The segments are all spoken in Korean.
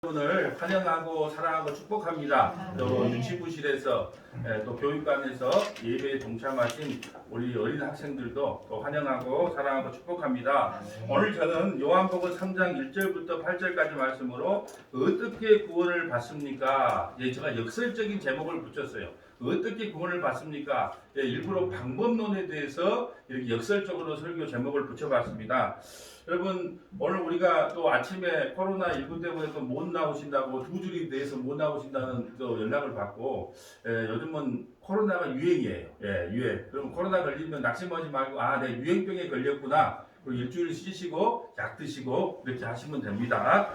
여러분을 환영하고 사랑하고 축복합니다. 또 유치부실에서 또 교육관에서 예배에 동참하신 우리 어린 학생들도 또 환영하고 사랑하고 축복합니다. 오늘 저는 요한복음 3장 1절부터 8절까지 말씀으로 어떻게 구원을 받습니까? 제가 역설적인 제목을 붙였어요. 어떻게 구원을 받습니까? 일부러 방법론에 대해서 이렇게 역설적으로 설교 제목을 붙여봤습니다. 여러분, 오늘 우리가 또 아침에 코로나19 때문에 또 못 나오신다고 두 줄이 돼서 못 나오신다는 또 연락을 받고, 요즘은 코로나가 유행이에요. 유행. 그럼 코로나 걸리면 낙심하지 말고, 내 유행병에 걸렸구나. 그리고 일주일 쉬시고 약 드시고 이렇게 하시면 됩니다.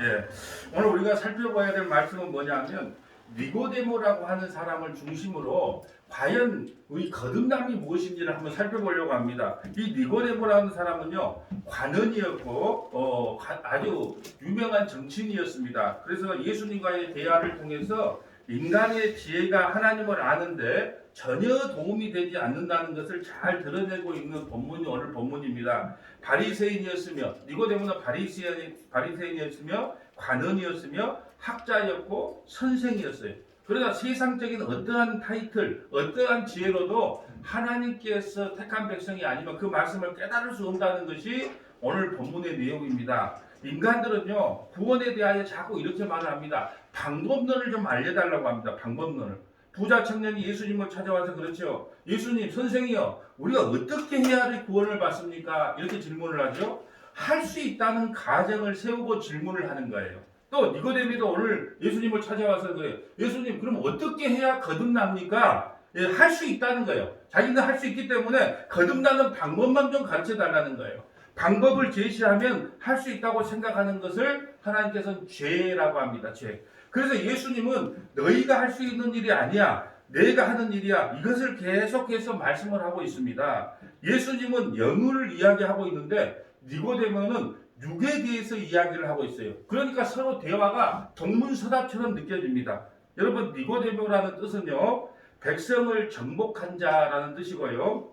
오늘 우리가 살펴봐야 될 말씀은 뭐냐면, 니고데모라고 하는 사람을 중심으로 과연 우리 거듭남이 무엇인지를 한번 살펴보려고 합니다. 이 니고데모라는 사람은요, 관원이었고 아주 유명한 정치인이었습니다. 그래서 예수님과의 대화를 통해서 인간의 지혜가 하나님을 아는데 전혀 도움이 되지 않는다는 것을 잘 드러내고 있는 본문이 오늘 본문입니다. 바리새인이었으며, 니고데모는 바리새인이었으며 관원이었으며 학자였고 선생이었어요. 그러나 세상적인 어떠한 타이틀, 어떠한 지혜로도 하나님께서 택한 백성이 아니면 그 말씀을 깨달을 수 없다는 것이 오늘 본문의 내용입니다. 인간들은요, 구원에 대하여 자꾸 이렇게 말을 합니다. 방법론을 좀 알려달라고 합니다. 방법론을. 부자 청년이 예수님을 찾아와서 그렇죠. 예수님, 선생이요, 우리가 어떻게 해야 구원을 받습니까? 이렇게 질문을 하죠. 할 수 있다는 가정을 세우고 질문을 하는 거예요. 또 니고데모도 오늘 예수님을 찾아와서 그래요. 예수님, 그럼 어떻게 해야 거듭납니까? 할 수 있다는 거예요. 자기는 할 수 있기 때문에 거듭나는 방법만 좀 가르쳐 달라는 거예요. 방법을 제시하면 할 수 있다고 생각하는 것을 하나님께서는 죄라고 합니다. 죄. 그래서 예수님은 너희가 할 수 있는 일이 아니야. 내가 하는 일이야. 이것을 계속해서 말씀을 하고 있습니다. 예수님은 영을 이야기하고 있는데 니고데모는 육에 대해서 이야기를 하고 있어요. 그러니까 서로 대화가 동문서답처럼 느껴집니다. 여러분, 니고데모라는 뜻은요, 백성을 정복한 자라는 뜻이고요,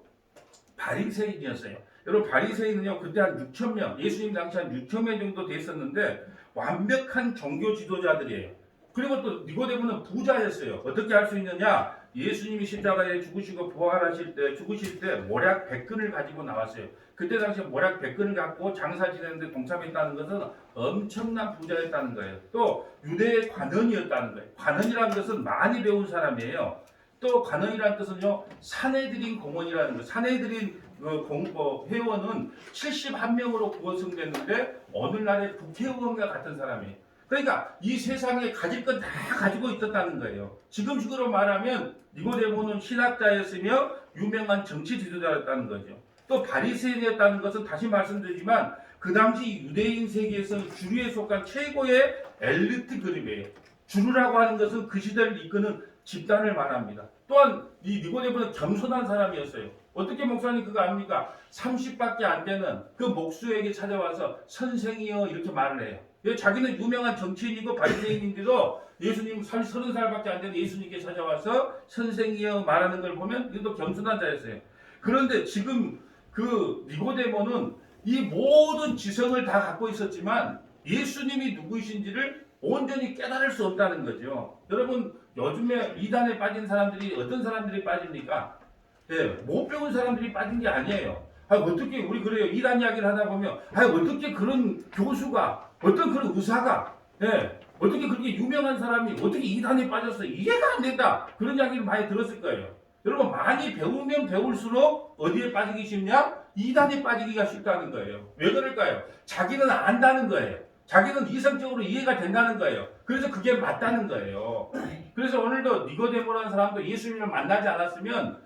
바리새인이었어요. 여러분, 바리새인은요, 그때 한 6천 명, 예수님 당시 한 6천 명 정도 됐었는데 완벽한 종교 지도자들이에요. 그리고 또 니고데모는 부자였어요. 어떻게 할 수 있느냐? 예수님이 십자가에 죽으시고 부활하실 때, 죽으실 때 모략 100근을 가지고 나왔어요. 그때 당시에 모략 100근을 갖고 장사 지내는데 동참했다는 것은 엄청난 부자였다는 거예요. 또 유대의 관원이었다는 거예요. 관원이라는 것은 많이 배운 사람이에요. 또 관원이라는 뜻은요, 사내들인 공원이라는 거예요. 사내들인 회원은 71명으로 구성됐는데 오늘날의 국회의원과 같은 사람이에요. 그러니까 이 세상에 가질 건 다 가지고 있었다는 거예요. 지금식으로 말하면 니고데모는 신학자였으며 유명한 정치 지도자였다는 거죠. 또 바리새인이었다는 것은 다시 말씀드리지만 그 당시 유대인 세계에서 주류에 속한 최고의 엘리트 그룹이에요. 주류라고 하는 것은 그 시대를 이끄는 집단을 말합니다. 또한 이 니고데모는 겸손한 사람이었어요. 어떻게 목사님 그거 압니까? 30밖에 안 되는 그 목수에게 찾아와서 선생이여 이렇게 말을 해요. 자기는 유명한 정치인이고 바리새인인데도 예수님 30살밖에 안 되는 예수님께 찾아와서 선생이여 말하는 걸 보면 이것도 겸손한 자였어요. 그런데 지금 그 니고데모는 이 모든 지성을 다 갖고 있었지만 예수님이 누구이신지를 온전히 깨달을 수 없다는 거죠. 여러분, 요즘에 이단에 빠진 사람들이 어떤 사람들이 빠집니까? 못 배운 사람들이 빠진 게 아니에요. 어떻게 우리 그래요. 이단 이야기를 하다 보면 어떻게 그런 교수가 어떤 그런 의사가 어떻게 그렇게 유명한 사람이 어떻게 이단에 빠졌어? 이해가 안 된다. 그런 이야기를 많이 들었을 거예요. 여러분, 많이 배우면 배울수록 어디에 빠지기 쉽냐? 이단에 빠지기가 쉽다는 거예요. 왜 그럴까요? 자기는 안다는 거예요. 자기는 이성적으로 이해가 된다는 거예요. 그래서 그게 맞다는 거예요. 그래서 오늘도 니고데모라는 사람도 예수님을 만나지 않았으면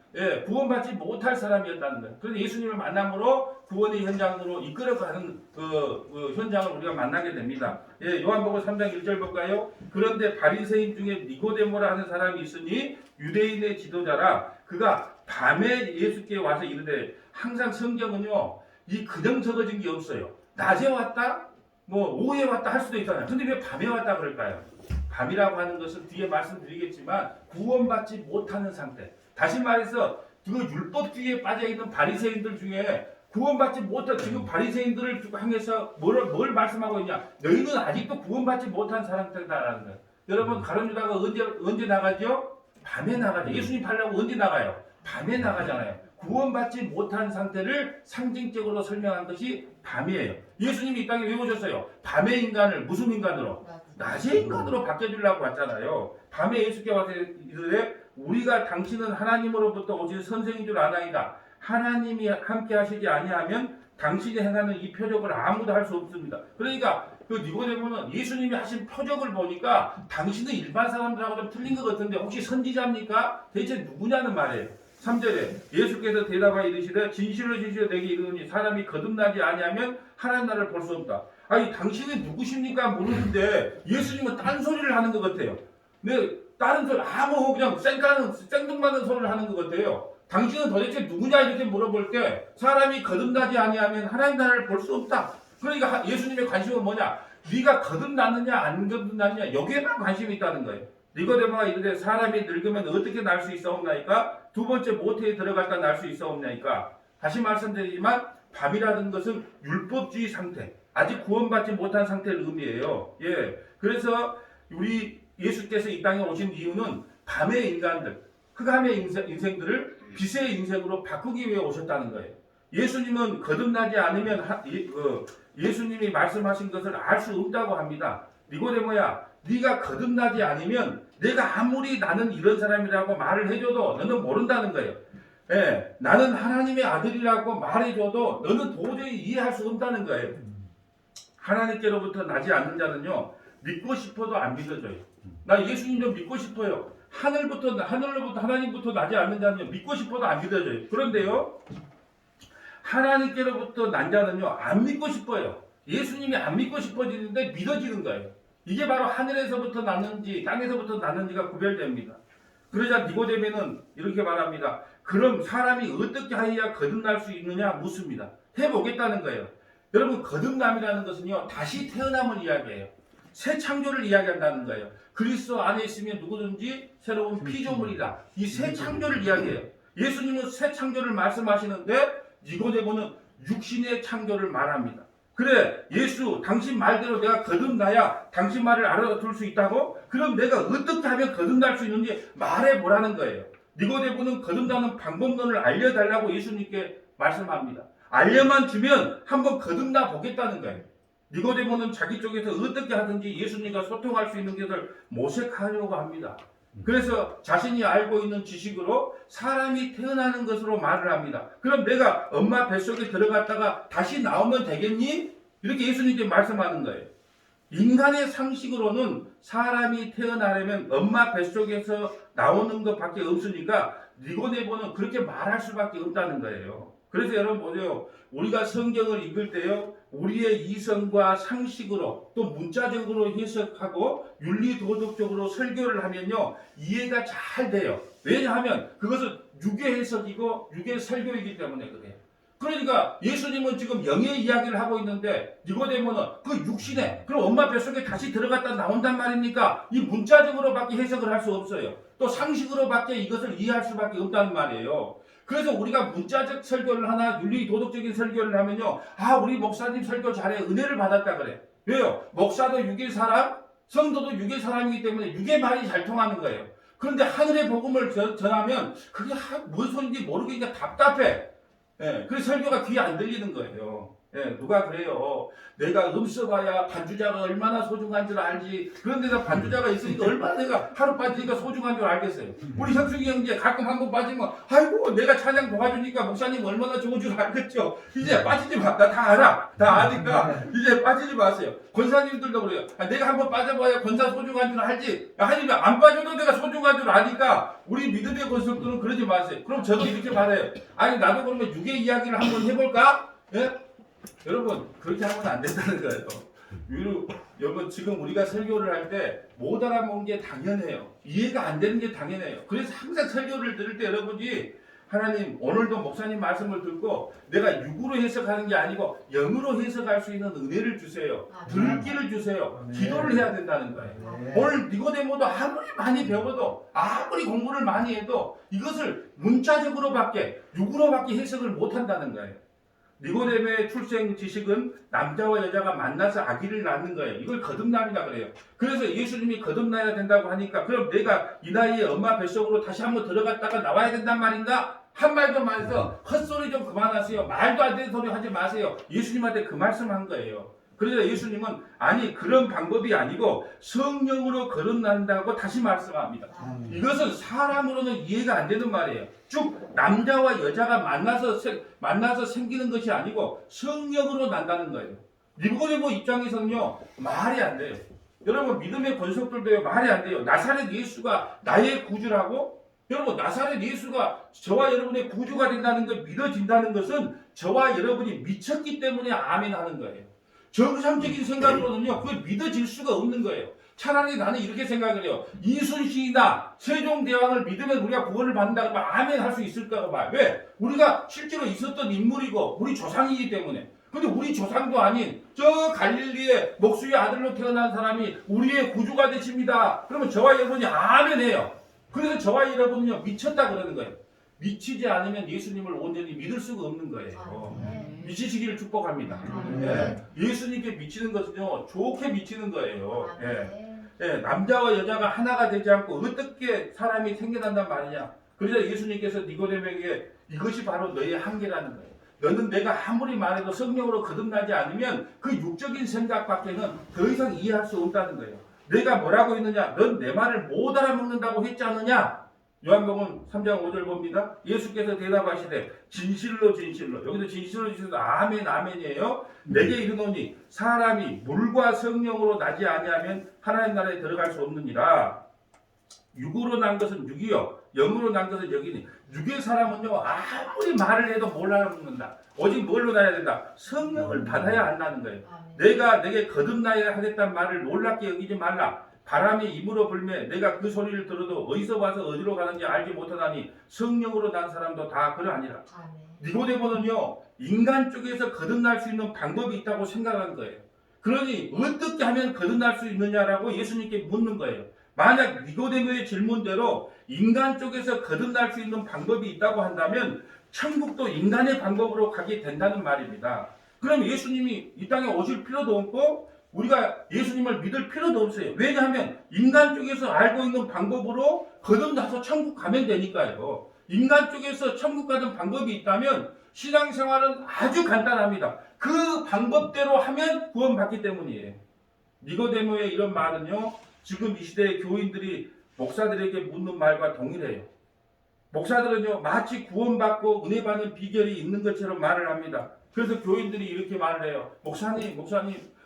구원받지 못할 사람이었다는 거예요. 그래서 예수님을 만남으로 구원의 현장으로 이끌어가는 그 현장을 우리가 만나게 됩니다. 요한복음 3장 1절 볼까요? 그런데 바리새인 중에 니고데모라 하는 사람이 있으니 유대인의 지도자라. 그가 밤에 예수께 와서 이르되, 항상 성경은요, 이 그냥 적어진 게 없어요. 낮에 왔다, 오후에 왔다 할 수도 있잖아요. 근데 왜 밤에 왔다 그럴까요? 밤이라고 하는 것은 뒤에 말씀드리겠지만 구원받지 못하는 상태. 다시 말해서 그 율법주의에 빠져있는 바리새인들 중에 구원받지 못한 지금 바리새인들을 향해서 뭘 말씀하고 있냐? 너희는 아직도 구원받지 못한 사람들다라는 거예요. 여러분 가룟 유다가 언제 나가죠? 밤에 나가죠. 예수님 팔려고 언제 나가요? 밤에 나가잖아요. 구원받지 못한 상태를 상징적으로 설명한 것이 밤이에요. 예수님이 이 땅에 왜 오셨어요? 밤의 인간을 무슨 인간으로? 낮의 인간으로 바뀌어주려고 왔잖아요. 밤에 예수께 와서 이르되 우리가 당신은 하나님으로부터 오신 선생인 줄 아나이다. 하나님이 함께 하시지 아니하면 당신이 행하는 이 표적을 아무도 할 수 없습니다. 그러니까 그 니고데모는 예수님이 하신 표적을 보니까 당신은 일반 사람들하고 좀 틀린 것 같은데 혹시 선지자입니까? 대체 누구냐는 말이에요. 3절에 예수께서 대답하여 이르시되 진실로 진실로 내게 이르노니 사람이 거듭나지 아니하면 하나님 나라를 볼 수 없다. 아니 당신이 누구십니까? 모르는데 예수님은 딴소리를 하는 것 같아요. 근데 다른 소리 아무 그냥 생뚱맞은 소리를 하는 것 같아요. 당신은 도대체 누구냐 이렇게 물어볼 때 사람이 거듭나지 아니하면 하나님 나라를 볼 수 없다. 그러니까 예수님의 관심은 뭐냐? 네가 거듭났느냐 안 거듭났느냐 여기에만 관심이 있다는 거예요. 니고데모가 이르되 사람이 늙으면 어떻게 날 수 있사옵나이까? 두 번째 모태에 들어갔다 날 수 있사옵나이까? 다시 말씀드리지만 밤이라는 것은 율법주의 상태, 아직 구원받지 못한 상태를 의미해요. 예, 그래서 우리 예수께서 이 땅에 오신 이유는 밤의 인간들, 흑암의 인생들을 빛의 인생으로 바꾸기 위해 오셨다는 거예요. 예수님은 거듭나지 않으면 예수님이 말씀하신 것을 알 수 없다고 합니다. 니고데모야, 네가 거듭나지 않으면 내가 아무리 나는 이런 사람이라고 말을 해줘도 너는 모른다는 거예요. 예, 나는 하나님의 아들이라고 말해줘도 너는 도저히 이해할 수 없다는 거예요. 하나님께로부터 나지 않는 자는요, 믿고 싶어도 안 믿어져요. 나 예수님 좀 믿고 싶어요. 하늘로부터 하나님부터 나지 않는 자는요, 믿고 싶어도 안 믿어져요. 그런데요, 하나님께로부터 난 자는요, 안 믿고 싶어요. 예수님이 안 믿고 싶어지는데 믿어지는 거예요. 이게 바로 하늘에서부터 났는지 땅에서부터 났는지가 구별됩니다. 그러자 니고데모는 이렇게 말합니다. 그럼 사람이 어떻게 하여야 거듭날 수 있느냐 묻습니다. 해보겠다는 거예요. 여러분 거듭남이라는 것은요 다시 태어남을 이야기해요. 새 창조를 이야기한다는 거예요. 그리스도 안에 있으면 누구든지 새로운 피조물이다. 이 새 창조를 이야기해요. 예수님은 새 창조를 말씀하시는데 니고데모는 육신의 창조를 말합니다. 그래 예수 당신 말대로 내가 거듭나야 당신 말을 알아둘 수 있다고? 그럼 내가 어떻게 하면 거듭날 수 있는지 말해보라는 거예요. 니고데모는 거듭나는 방법론을 알려달라고 예수님께 말씀합니다. 알려만 주면 한번 거듭나 보겠다는 거예요. 니고데모는 자기 쪽에서 어떻게 하든지 예수님과 소통할 수 있는 것을 모색하려고 합니다. 그래서 자신이 알고 있는 지식으로 사람이 태어나는 것으로 말을 합니다. 그럼 내가 엄마 뱃속에 들어갔다가 다시 나오면 되겠니? 이렇게 예수님께 말씀하는 거예요. 인간의 상식으로는 사람이 태어나려면 엄마 뱃속에서 나오는 것밖에 없으니까 니고데모는 그렇게 말할 수밖에 없다는 거예요. 그래서 여러분 보세요. 우리가 성경을 읽을 때요. 우리의 이성과 상식으로 또 문자적으로 해석하고 윤리도덕적으로 설교를 하면요. 이해가 잘 돼요. 왜냐하면 그것은 육의 해석이고 육의 설교이기 때문에 그래요. 그러니까 예수님은 지금 영의 이야기를 하고 있는데 니고데모는 그 육신에 그럼 엄마 뱃속에 다시 들어갔다 나온단 말입니까? 이 문자적으로밖에 해석을 할 수 없어요. 또 상식으로밖에 이것을 이해할 수밖에 없다는 말이에요. 그래서 우리가 문자적 설교를 하나 윤리 도덕적인 설교를 하면요. 아 우리 목사님 설교 잘해 은혜를 받았다 그래. 왜요? 목사도 육의 사람 성도도 육의 사람이기 때문에 육의 말이 잘 통하는 거예요. 그런데 하늘의 복음을 전하면 그게 무슨 소리인지 모르겠으니까 답답해. 예, 그래서 설교가 귀에 안 들리는 거예요. 예, 누가 그래요. 내가 써봐야 반주자가 얼마나 소중한 줄 알지. 그런데도 반주자가 있으니까 얼마나 내가 하루 빠지니까 소중한 줄 알겠어요. 우리 형숙이 형제 가끔 한 번 빠지면 아이고 내가 찬양 도와주니까 목사님 얼마나 좋은 줄 알겠죠. 이제 빠지지 마. 나 다 알아. 다 아니까 이제 빠지지 마세요. 권사님들도 그래요. 내가 한 번 빠져봐야 권사 소중한 줄 알지. 아니면 안 빠져도 내가 소중한 줄 아니까 우리 믿음의 권속들은 그러지 마세요. 그럼 저도 이렇게 말해요. 아니 나도 그러면 육의 이야기를 한번 해볼까? 예? 여러분 그렇게 하면 안 된다는 거예요. 여러분 지금 우리가 설교를 할 때 못 알아먹는 게 당연해요. 이해가 안 되는 게 당연해요. 그래서 항상 설교를 들을 때 여러분이 하나님 오늘도 목사님 말씀을 듣고 내가 육으로 해석하는 게 아니고 영으로 해석할 수 있는 은혜를 주세요. 들기를 주세요. 기도를 해야 된다는 거예요. 오늘 니고데모도 아무리 많이 배워도 아무리 공부를 많이 해도 이것을 문자적으로밖에 육으로밖에 해석을 못 한다는 거예요. 니고데모의 출생 지식은 남자와 여자가 만나서 아기를 낳는 거예요. 이걸 거듭남이라 그래요. 그래서 예수님이 거듭나야 된다고 하니까 그럼 내가 이 나이에 엄마 뱃속으로 다시 한번 들어갔다가 나와야 된단 말인가? 한 말도 말해서 헛소리 좀 그만하세요. 말도 안 되는 소리 하지 마세요. 예수님한테 그 말씀한 거예요. 그러자 예수님은 아니 그런 방법이 아니고 성령으로 거듭난다고 다시 말씀합니다. 이것은 사람으로는 이해가 안 되는 말이에요. 쭉 남자와 여자가 만나서 생기는 것이 아니고 성령으로 난다는 거예요. 니고데모 입장에서는요 말이 안 돼요. 여러분 믿음의 권속들도요 말이 안 돼요. 나사렛 예수가 나의 구주라고? 여러분 나사렛 예수가 저와 여러분의 구주가 된다는 걸 믿어진다는 것은 저와 여러분이 미쳤기 때문에 아멘 하는 거예요. 정상적인 생각으로는요 그걸 믿어질 수가 없는 거예요. 차라리 나는 이렇게 생각을 해요. 이순신이나 세종대왕을 믿으면 우리가 구원을 받는다 그러면 아멘 할 수 있을까 봐. 왜? 우리가 실제로 있었던 인물이고 우리 조상이기 때문에. 근데 우리 조상도 아닌 저 갈릴리의 목수의 아들로 태어난 사람이 우리의 구주가 되십니다. 그러면 저와 여러분이 아멘 해요. 그래서 저와 여러분은요 미쳤다 그러는 거예요. 미치지 않으면 예수님을 온전히 믿을 수가 없는 거예요. 미치시기를 축복합니다. 예수님께 미치는 것은요 좋게 미치는 거예요. 남자와 여자가 하나가 되지 않고 어떻게 사람이 생겨난단 말이냐. 그래서 예수님께서 니고데모에게 이것이 바로 너의 한계라는 거예요. 너는 내가 아무리 말해도 성령으로 거듭나지 않으면 그 육적인 생각밖에는 더 이상 이해할 수 없다는 거예요. 내가 뭐라고 했느냐? 넌 내 말을 못 알아먹는다고 했지 않느냐? 요한복음 3장 5절 봅니다. 예수께서 대답하시되 진실로 진실로, 여기서 진실로 진실로 아멘 아멘이에요. 내게 이르노니 사람이 물과 성령으로 나지 아니하면 하나님 나라에 들어갈 수 없느니라. 육으로 난 것은 육이요 영으로 난 것은 영이니. 육의 사람은요 아무리 말을 해도 못 알아먹는다. 오직 뭘로 나야 된다? 성령을 받아야 한다는 거예요. 내가 내게 거듭나야 하겠다는 말을 놀랍게 여기지 말라. 바람이 입으로 불매 내가 그 소리를 들어도 어디서 와서 어디로 가는지 알지 못하다니 성령으로 난 사람도 다 그러하니라. 니고데모는요 인간 쪽에서 거듭날 수 있는 방법이 있다고 생각한 거예요. 그러니 어떻게 하면 거듭날 수 있느냐라고 예수님께 묻는 거예요. 만약 니고데모의 질문대로 인간 쪽에서 거듭날 수 있는 방법이 있다고 한다면 천국도 인간의 방법으로 가게 된다는 말입니다. 그럼 예수님이 이 땅에 오실 필요도 없고 우리가 예수님을 믿을 필요도 없어요. 왜냐하면 인간 쪽에서 알고 있는 방법으로 거듭나서 천국 가면 되니까요. 인간 쪽에서 천국 가는 방법이 있다면 신앙생활은 아주 간단합니다. 그 방법대로 하면 구원받기 때문이에요. 니고데모의 이런 말은요. 지금 이 시대의 교인들이 목사들에게 묻는 말과 동일해요. 목사들은요. 마치 구원받고 은혜 받는 비결이 있는 것처럼 말을 합니다. 그래서 교인들이 이렇게 말을 해요. 목사님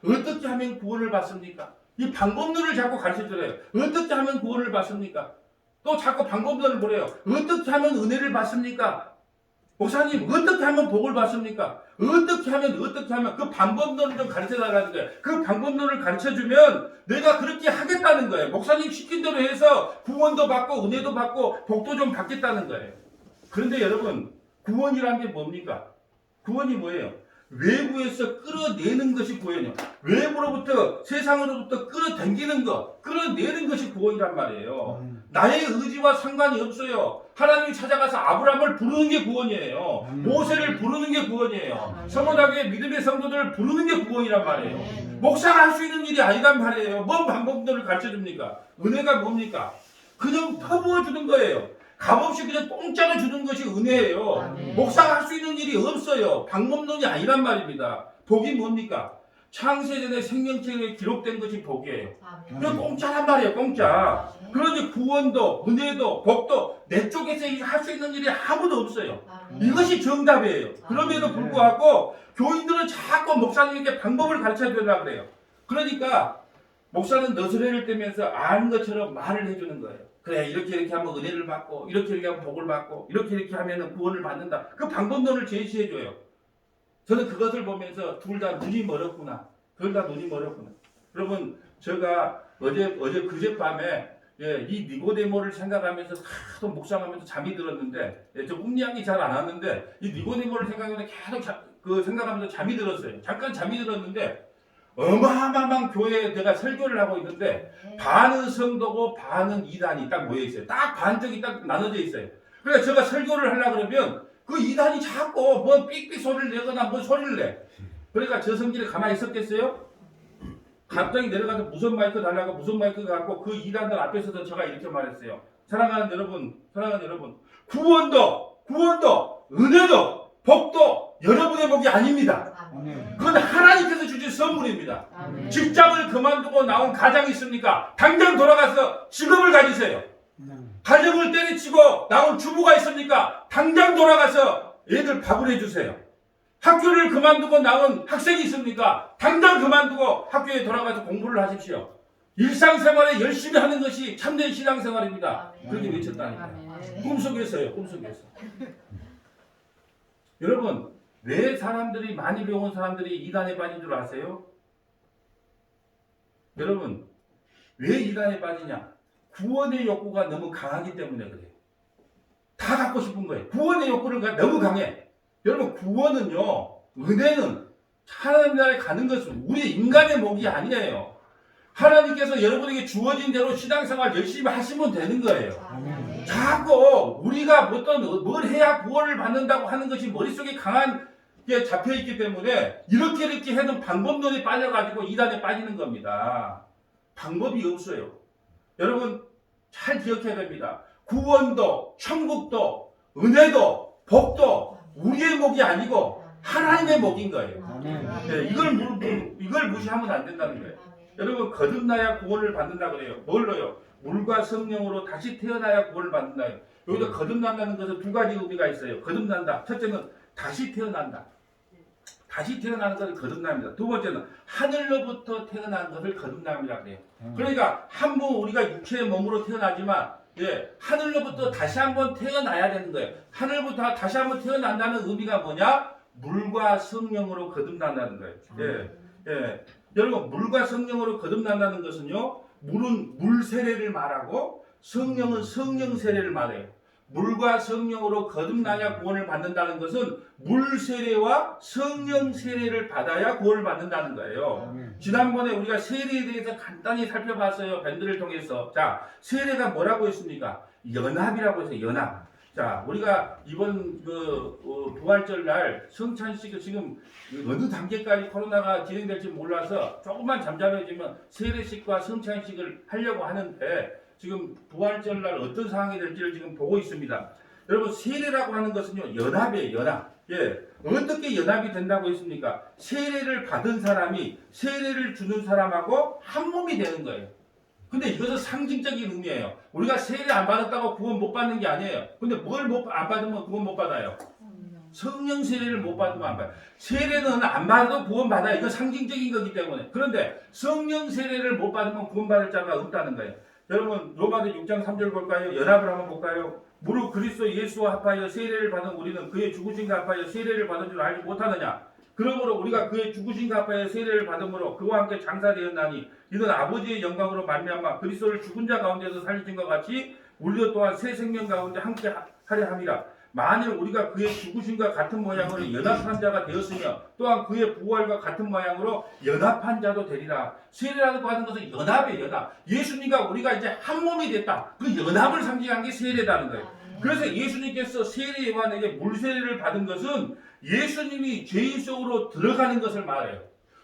어떻게 하면 구원을 받습니까? 이 방법론을 자꾸 가르쳐줘요. 어떻게 하면 구원을 받습니까? 또 자꾸 방법론을 보래요. 어떻게 하면 은혜를 받습니까? 목사님 어떻게 하면 복을 받습니까? 어떻게 하면 그 방법론을 좀 가르쳐달라는 거예요. 그 방법론을 가르쳐주면 내가 그렇게 하겠다는 거예요. 목사님 시킨 대로 해서 구원도 받고 은혜도 받고 복도 좀 받겠다는 거예요. 그런데 여러분 구원이란 게 뭡니까? 구원이 뭐예요? 외부에서 끌어내는 것이 구원이에요. 외부로부터 세상으로부터 끌어당기는 것, 끌어내는 것이 구원이란 말이에요. 나의 의지와 상관이 없어요. 하나님이 찾아가서 아브라함을 부르는 게 구원이에요. 모세를 부르는 게 구원이에요. 서머나교의 믿음의 성도들을 부르는 게 구원이란 말이에요. 목사가 할 수 있는 일이 아니란 말이에요. 뭔 방법들을 가르쳐줍니까? 은혜가 뭡니까? 그냥 퍼부어 주는 거예요. 값없이 그냥 공짜로 주는 것이 은혜예요. 목사가 할 수 있는 일이 없어요. 방법론이 아니란 말입니다. 복이 뭡니까? 창세전에 생명책에 기록된 것이 복이에요. 그냥 공짜란 말이에요. 공짜. 그러니 구원도 은혜도 복도 내 쪽에서 할 수 있는 일이 아무도 없어요. 이것이 정답이에요. 그럼에도 불구하고 교인들은 자꾸 목사님에게 방법을 가르쳐주려고 그래요. 그러니까 목사는 너스레를 떼면서 아는 것처럼 말을 해주는 거예요. 그래 이렇게 하면 은혜를 받고 이렇게 하면 복을 받고 이렇게 하면 구원을 받는다. 그 방법론을 제시해줘요. 저는 그것을 보면서 둘 다 눈이 멀었구나. 여러분 제가 어제 그젯밤에 이 니고데모를 생각하면서 하도 묵상하면서 잠이 들었는데 저 음량이 잘 안 왔는데 이 니고데모를 생각하면서 계속 생각하면서 잠이 들었어요. 잠깐 잠이 들었는데 어마어마한 교회에 내가 설교를 하고 있는데 반은 성도고 반은 이단이 딱 모여 있어요. 딱 반쪽이 딱 나눠져 있어요. 그러니까 제가 설교를 하려고 그러면 그 이단이 자꾸 뭐 삑삑 소리를 내거나 뭐 소리를 내. 그러니까 저 성질이 가만히 있었겠어요? 갑자기 내려가서 무선 마이크 달라고 무선 마이크 갖고 그 이단들 앞에서도 제가 이렇게 말했어요. 사랑하는 여러분, 구원도, 은혜도, 복도 여러분의 복이 아닙니다. 그건 하나님께서 주신 선물입니다. 직장을 그만두고 나온 가장이 있습니까? 당장 돌아가서 직업을 가지세요. 가정을 때려치고 나온 주부가 있습니까? 당장 돌아가서 애들 밥을 해주세요. 학교를 그만두고 나온 학생이 있습니까? 당장 그만두고 학교에 돌아가서 공부를 하십시오. 일상생활에 열심히 하는 것이 참된 신앙생활입니다. 그렇게 외쳤다니까요. 꿈속에서요. 꿈속에서. 여러분, 왜 사람들이 많이 배운 사람들이 이단에 빠진 줄 아세요? 여러분, 왜 이단에 빠지냐? 구원의 욕구가 너무 강하기 때문에 그래요. 다 갖고 싶은 거예요. 구원의 욕구가 너무 강해. 여러분, 구원은요, 은혜는 하나님 나라에 가는 것은 우리 인간의 목이 아니에요. 하나님께서 여러분에게 주어진 대로 신앙생활 열심히 하시면 되는 거예요. 자꾸 우리가 어떤 뭘 해야 구원을 받는다고 하는 것이 머릿속에 강하게 잡혀있기 때문에 이렇게 해도 방법론에 빠져가지고 이단에 빠지는 겁니다. 방법이 없어요. 여러분 잘 기억해야 됩니다. 구원도, 천국도, 은혜도, 복도 우리의 목이 아니고 하나님의 목인 거예요. 네, 이걸 무시하면 안 된다는 거예요. 여러분 거듭나야 구원을 받는다고 그래요. 뭘로요? 물과 성령으로 다시 태어나야 구원을 받는다. 여기서 거듭난다는 것은 두 가지 의미가 있어요. 거듭난다. 첫째는 다시 태어난다. 다시 태어나는 것을 거듭납니다. 두 번째는 하늘로부터 태어난 것을 거듭납니다. 그래요. 그러니까 한 번 우리가 육체의 몸으로 태어나지만 하늘로부터 다시 한번 태어나야 되는 거예요. 하늘부터 다시 한번 태어난다는 의미가 뭐냐? 물과 성령으로 거듭난다는 거예요. 여러분 물과 성령으로 거듭난다는 것은요. 물은 물 세례를 말하고 성령은 성령 세례를 말해요. 물과 성령으로 거듭나야 구원을 받는다는 것은 물 세례와 성령 세례를 받아야 구원을 받는다는 거예요. 지난번에 우리가 세례에 대해서 간단히 살펴봤어요. 밴드를 통해서. 자, 세례가 뭐라고 했습니까? 연합이라고 해서 연합. 자, 우리가 이번 부활절 날 성찬식을 지금 어느 단계까지 코로나가 진행될지 몰라서 조금만 잠잠해지면 세례식과 성찬식을 하려고 하는데 지금 부활절 날 어떤 상황이 될지를 지금 보고 있습니다. 여러분 세례라고 하는 것은요 연합이에요. 연합. 어떻게 연합이 된다고 했습니까? 세례를 받은 사람이 세례를 주는 사람하고 한 몸이 되는 거예요. 근데 이것은 상징적인 의미예요. 우리가 세례 안 받았다고 구원 못 받는 게 아니에요. 근데 뭘 안 받으면 구원 못 받아요? 성령 세례를 못 받으면 안 받아요. 세례는 안 받아도 구원 받아요. 이건 상징적인 거기 때문에. 그런데 성령 세례를 못 받으면 구원 받을 자가 없다는 거예요. 여러분 로마서 6장 3절 볼까요? 연합을 한번 볼까요? 무릇 그리스도 예수와 합하여 세례를 받은 우리는 그의 죽으심과 합하여 세례를 받은 줄 알지 못하느냐? 그러므로 우리가 그의 죽으심과 합하여 세례를 받음으로 그와 함께 장사되었나니 이는 아버지의 영광으로 말미암아 그리스도를 죽은 자 가운데서 살리신 것 같이 우리도 또한 새 생명 가운데 함께 하려 함이라. 만일 우리가 그의 죽으심과 같은 모양으로 연합한 자가 되었으며 또한 그의 부활과 같은 모양으로 연합한 자도 되리라. 세례라고 하는 것은 연합이에요. 연합. 예수님과 우리가 이제 한 몸이 됐다. 그 연합을 상징한 게 세례라는 거예요. 그래서 예수님께서 세례 요한에게 물세례를 받은 것은 예수님이 죄인 속으로 들어가는 것을 말해요.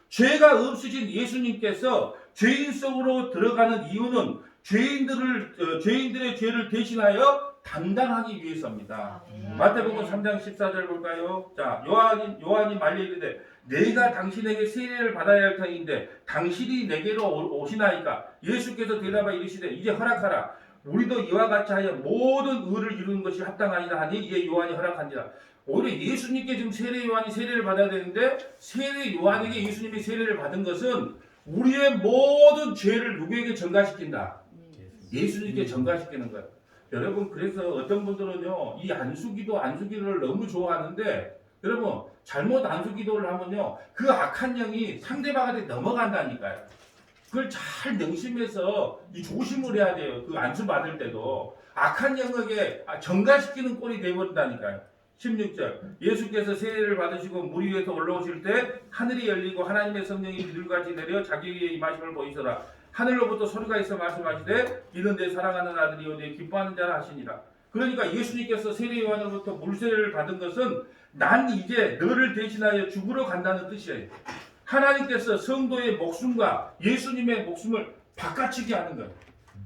죄가 없으신 예수님께서 죄인 속으로 들어가는 이유는 죄인들의 죄를 대신하여 담당하기 위해서입니다. 마태복음 3장 14절 볼까요? 자, 요한이 말려 이르되 내가 당신에게 세례를 받아야 할 터인데 당신이 내게로 오시나이까? 예수께서 대답하여 이르시되 이제 허락하라. 우리도 이와 같이 하여 모든 의를 이루는 것이 합당하니라 하니 이에 요한이 허락하니라. 오히려 예수님께 지금 세례 요한이 세례를 받아야 되는데 세례 요한에게 예수님이 세례를 받은 것은 우리의 모든 죄를 누구에게 전가시킨다? 예수님께 전가시키는 거예요. 여러분 그래서 어떤 분들은요 이 안수기도를 너무 좋아하는데 여러분 잘못 안수기도를 하면요 그 악한 영이 상대방한테 넘어간다니까요. 그걸 잘 명심해서 조심을 해야 돼요. 그 안수 받을 때도 악한 영에게 전가시키는 꼴이 되어버린다니까요. 16절 예수께서 세례를 받으시고 물 위에서 올라오실 때 하늘이 열리고 하나님의 성령이 비둘같이 내려 자기 위에 임하심을 보이소라. 하늘로부터 소리가 있어 말씀하시되 이는 내 사랑하는 아들이요 내 기뻐하는 자라 하시니라. 그러니까 예수님께서 세례 요한으로부터 물세례를 받은 것은 난 이제 너를 대신하여 죽으러 간다는 뜻이에요. 하나님께서 성도의 목숨과 예수님의 목숨을 바꿔치기 하는 거예요.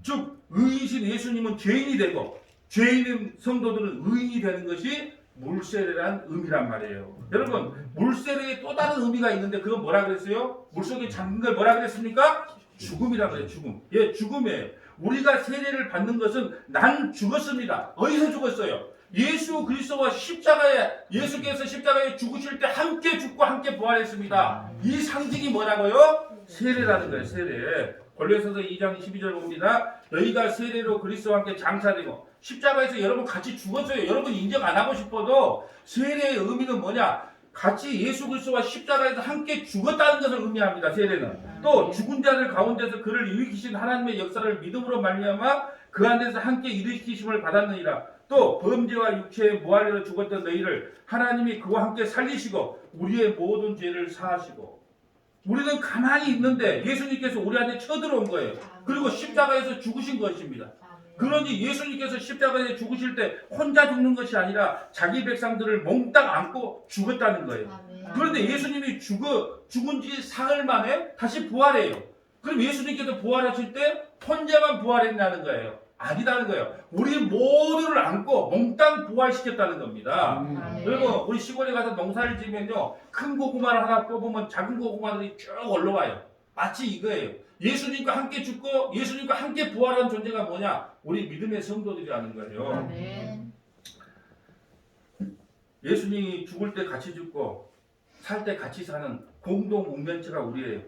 즉 의인이신 예수님은 죄인이 되고 죄인인 성도들은 의인이 되는 것이 물세례란 의미란 말이에요. 여러분 물세례에 또 다른 의미가 있는데 그건 뭐라 그랬어요? 물속에 잠긴 걸 뭐라 그랬습니까? 죽음이라 그래요. 죽음. 예, 죽음이에요. 우리가 세례를 받는 것은 난 죽었습니다. 어디서 죽었어요? 예수 그리스도와 십자가에 예수께서 십자가에 죽으실 때 함께 죽고 함께 부활했습니다. 이 상징이 뭐라고요? 세례라는 거예요. 세례. 골로새서 2장 12절 봅니다. 너희가 세례로 그리스도와 함께 장사되고 십자가에서 여러분 같이 죽었어요. 여러분 인정 안 하고 싶어도 세례의 의미는 뭐냐? 같이 예수 그리스도와 십자가에서 함께 죽었다는 것을 의미합니다. 세례는. 또 죽은 자들 가운데서 그를 일으키신 하나님의 역사를 믿음으로 말미암아 그 안에서 함께 일으키심을 받았느니라. 또 범죄와 육체의 무할례로 죽었던 너희를 하나님이 그와 함께 살리시고 우리의 모든 죄를 사하시고. 우리는 가만히 있는데 예수님께서 우리 안에 쳐들어온 거예요. 그리고 십자가에서 죽으신 것입니다. 그러니 예수님께서 십자가에 죽으실 때 혼자 죽는 것이 아니라 자기 백성들을 몽땅 안고 죽었다는 거예요. 그런데 예수님이 죽은 지 사흘 만에 다시 부활해요. 그럼 예수님께서 부활하실 때 혼자만 부활했냐는 거예요. 아니다는 거예요. 우리 모두를 안고 몽땅 부활시켰다는 겁니다. 여러분 우리 시골에 가서 농사를 지면요 큰 고구마를 하나 뽑으면 작은 고구마들이 쭉 올라와요. 마치 이거예요. 예수님과 함께 죽고 예수님과 함께 부활한 존재가 뭐냐? 우리 믿음의 성도들이라는 거예요. 예수님이 죽을 때 같이 죽고 살 때 같이 사는 공동 운명체가 우리예요.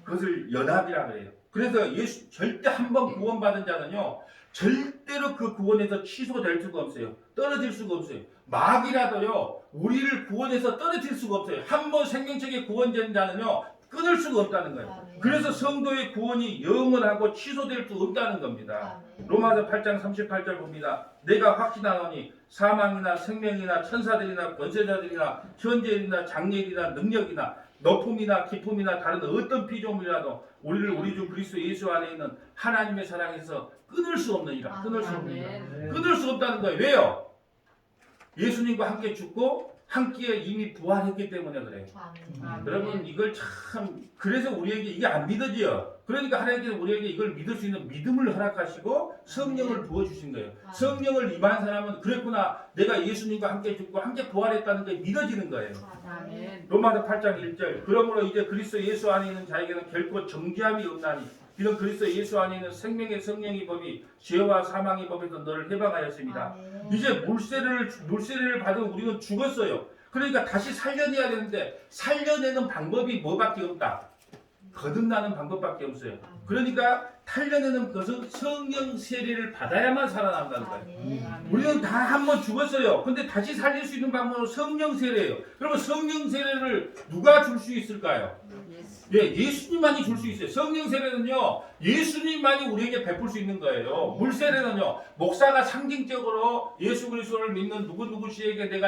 그것을 연합이라고 해요. 그래서 예수 절대 한 번 구원받은 자는요 절대로 그 구원에서 취소될 수가 없어요. 떨어질 수가 없어요. 마귀라도요 우리를 구원해서 떨어뜨릴 수가 없어요. 한 번 생명책에 구원된 자는요 끊을 수가 없다는 거예요. 그래서 성도의 구원이 영원하고 취소될 수 없다는 겁니다. 로마서 8장 38절 봅니다. 내가 확신하노니 사망이나 생명이나 천사들이나 권세자들이나 현재일이나 장래일이나 능력이나 높음이나 깊음이나 다른 어떤 피조물이라도 우리를 우리 주 그리스도 예수 안에 있는 하나님의 사랑에서 끊을 수 없느니라. 끊을 수 없느니라. 끊을 수 없다는 거예요. 왜요? 예수님과 함께 죽고 함께 이미 부활했기 때문에 그래요. 여러분 이걸 참 그래서 우리에게 이게 안 믿어져요. 그러니까 하나님께서 우리에게 이걸 믿을 수 있는 믿음을 허락하시고 성령을 부어주신 거예요. 성령을 임한 사람은 그랬구나. 내가 예수님과 함께 죽고 함께 부활했다는 게 믿어지는 거예요. 로마서 8장 1절 그러므로 이제 그리스도 예수 안에 있는 자에게는 결코 정죄함이 없나니 이런 그리스도 예수 안에 있는 생명의 성령의 법이 죄와 사망의 법에서 너를 해방하였습니다. 이제 물세례를 받은 우리는 죽었어요. 그러니까 다시 살려내야 되는데 살려내는 방법이 뭐밖에 없다. 거듭나는 방법밖에 없어요. 그러니까 살려내는 것은 성령 세례를 받아야만 살아난다는 거예요. 우리는 다 한 번 죽었어요. 근데 다시 살릴 수 있는 방법은 성령 세례예요. 그러면 성령 세례를 누가 줄 수 있을까요? 예, 예수님만이 줄 수 있어요. 성령 세례는요, 예수님만이 우리에게 베풀 수 있는 거예요. 물 세례는요, 목사가 상징적으로 예수 그리스도를 믿는 누구누구 씨에게 내가